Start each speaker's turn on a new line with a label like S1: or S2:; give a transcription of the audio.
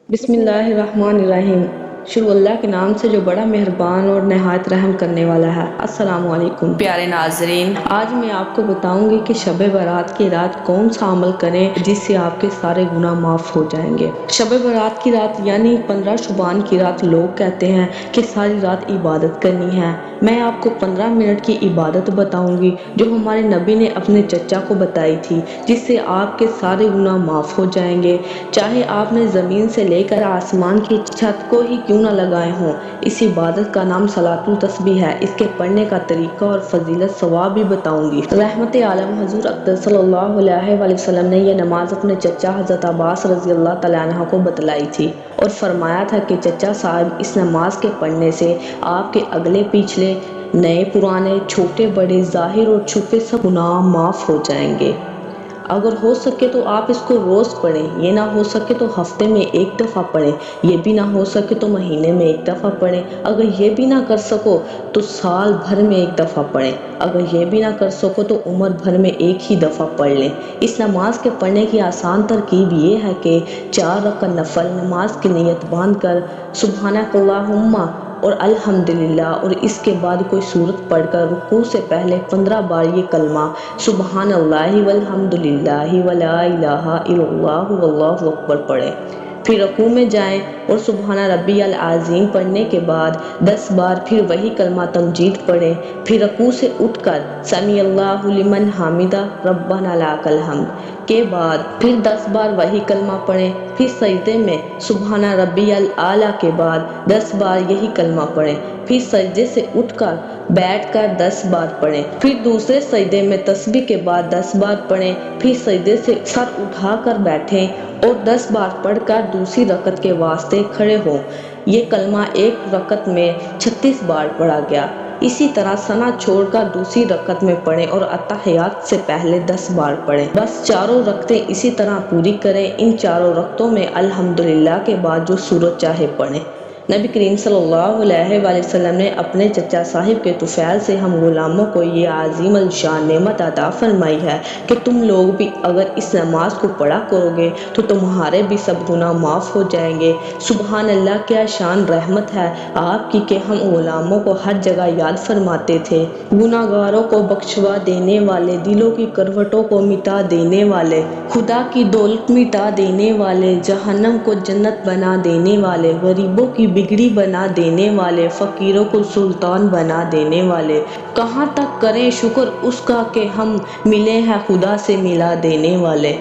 S1: بسم اللہ الرحمن الرحیم۔ شروع اللہ کے نام سے جو بڑا مہربان اور نہایت رحم کرنے والا ہے۔ السلام علیکم پیارے ناظرین، آج میں آپ کو بتاؤں گی کہ شب برات کی رات کون سا عمل کریں جس سے آپ کے سارے گناہ معاف ہو جائیں گے۔ شب برات کی رات یعنی 15 شعبان کی رات لوگ کہتے ہیں کہ ساری رات عبادت کرنی ہے۔ میں آپ کو 15 منٹ کی عبادت بتاؤں گی جو ہمارے نبی نے اپنے چچا کو بتائی تھی، جس سے آپ کے سارے گناہ معاف ہو جائیں گے، چاہے آپ نے زمین سے لے کر آسمان کی چھت کو ہی کیوں نہ لگائے ہوں۔ اس عبادت کا نام صلاۃ التسبیح ہے۔ اس کے پڑھنے کا طریقہ اور فضیلت ثواب بھی بتاؤں گی۔ رحمت عالم حضور اقدس صلی اللہ علیہ وآلہ وسلم نے یہ نماز اپنے چچا حضرت عباس رضی اللہ تعالیٰ عنہ کو بتلائی تھی اور فرمایا تھا کہ چچا صاحب، اس نماز کے پڑھنے سے آپ کے اگلے پیچھے، نئے پرانے، چھوٹے بڑے، ظاہر اور چھپے سب گناہ معاف ہو جائیں گے۔ اگر ہو سکے تو آپ اس کو روز پڑھیں، یہ نہ ہو سکے تو ہفتے میں ایک دفعہ پڑھیں، یہ بھی نہ ہو سکے تو مہینے میں ایک دفعہ پڑھیں، اگر یہ بھی نہ کر سکو تو سال بھر میں ایک دفعہ پڑھیں، اگر یہ بھی نہ کر سکو تو عمر بھر میں ایک ہی دفعہ پڑھ لیں۔ اس نماز کے پڑھنے کی آسان ترکیب یہ ہے کہ 4 رکعت نفل نماز کی نیت باندھ کر سبحانک اللہم اور الحمدللہ اور اس کے بعد کوئی سورت پڑھ کر رکوع سے پہلے 15 بار یہ کلمہ سبحان اللہ والحمدللہ ولا الہ الا اللہ واللہ اکبر پڑھیں، پھر رکوع میں جائیں اور سبحان ربی العظیم پڑھنے کے بعد 10 بار پھر وہی کلمہ تمجید پڑھیں، پھر رکوع سے اٹھ کر سمیع اللہ لمن حمدہ ربنا لک الحمد کے بعد پھر 10 بار وہی کلمہ پڑھیں، پھر سجدے میں سبحان ربی الاعلیٰ کے بعد 10 بار یہی کلمہ پڑھیں، پھر سجدے سے اٹھ کر بیٹھ کر 10 بار پڑھیں، پھر دوسرے سجدے میں تسبیح کے بعد 10 بار پڑھیں، پھر سجدے سے سر اٹھا کر بیٹھیں اور 10 بار پڑھ کر دوسری رکعت کے واسطے کھڑے ہوں۔ یہ کلمہ ایک رکعت میں 36 بار پڑھا گیا۔ اسی طرح ثنا چھوڑ کر دوسری رکعت میں پڑھیں اور اتحیات سے پہلے 10 بار پڑھیں۔ بس چاروں رکعتیں اسی طرح پوری کریں۔ ان چاروں رکعتوں میں الحمدللہ کے بعد جو سورت چاہے پڑھیں۔ نبی کریم صلی اللہ علیہ وآلہ وسلم نے اپنے چچا صاحب کے طفیل سے ہم غلاموں کو یہ عظیم الشان نعمت عطا فرمائی ہے کہ تم لوگ بھی اگر اس نماز کو پڑھا کرو گے تو تمہارے بھی سب گناہ معاف ہو جائیں گے۔ سبحان اللہ، کیا شان رحمت ہے آپ کی کہ ہم غلاموں کو ہر جگہ یاد فرماتے تھے۔ گناہ گاروں کو بخشوا دینے والے، دلوں کی کروٹوں کو مٹا دینے والے، خدا کی دولت مٹا دینے والے، جہنم کو جنت بنا دینے والے، غریبوں کی بگڑی بنا دینے والے، فقیروں کو سلطان بنا دینے والے۔ کہاں تک کریں شکر اس کا کہ ہم ملے ہیں خدا سے ملا دینے والے۔